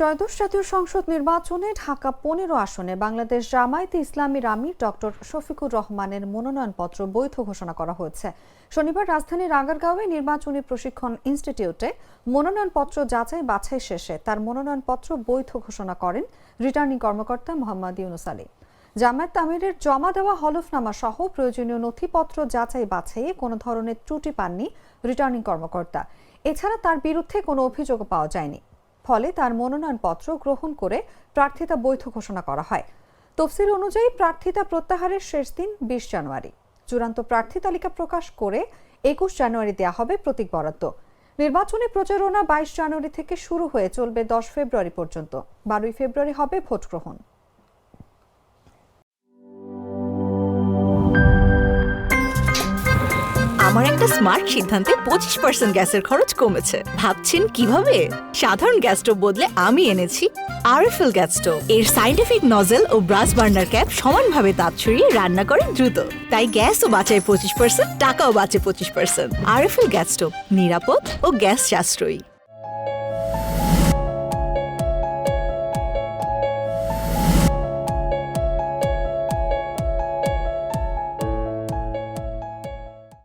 ত্রয়োদশ জাতীয় সংসদ নির্বাচনে ঢাকা ১৫ আসনে বাংলাদেশ জামায়াতে ইসলামীর আমির ডক্টর শফিকুর রহমানের মনোনয়নপত্র বৈধ ঘোষণা করা হয়েছে। শনিবার রাজধানীর আগারগাঁওয়ে নির্বাচনী প্রশিক্ষণ ইনস্টিটিউটে মনোনয়নপত্র যাচাই বাছাই শেষে তার মনোনয়নপত্র বৈধ ঘোষণা করেন রিটার্নিং কর্মকর্তা মোহাম্মদ ইউনুস আলী। জামায়াত আমিরের জমা দেওয়া হলফনামা সহ প্রয়োজনীয় নথিপত্র যাচাই বাছাইয়ে কোনো ধরনের ত্রুটি পাননি রিটার্নিং কর্মকর্তা। এছাড়া তার বিরুদ্ধে কোনো অভিযোগও পাওয়া যায়নি। ফলে তার মনোনয়নপত্র গ্রহণ করে প্রার্থিতা বৈধ ঘোষণা করা হয়। তফসিল অনুযায়ী প্রার্থিতা প্রত্যাহারের শেষ দিন ২০ জানুয়ারি। চূড়ান্ত প্রার্থী তালিকা প্রকাশ করে ২১ জানুয়ারি দেওয়া হবে প্রতীক বরাদ্দ। নির্বাচনী প্রচারণা ২২ জানুয়ারি থেকে শুরু হয়ে চলবে ১০ ফেব্রুয়ারি পর্যন্ত। ১২ ফেব্রুয়ারি হবে ভোট গ্রহণ। আমার একটা স্মার্ট সিদ্ধান্তে 25% গ্যাসের খরচ কমেছে। ভাবছেন কিভাবে? সাধারণ গ্যাস স্টোভ বদলে আমি এনেছি আরএফএল গ্যাস স্টোভ। এর সাইন্টিফিক নজল ও ব্রাস বার্নার ক্যাপ সমানভাবে তাপ ছড়িয়ে রান্না করে দ্রুত। তাই গ্যাসও বাঁচায় 25%, টাকাও বাঁচে 25%। আরএফএল গ্যাস স্টোভ নিরাপদ ও গ্যাস সাশ্রয়ী।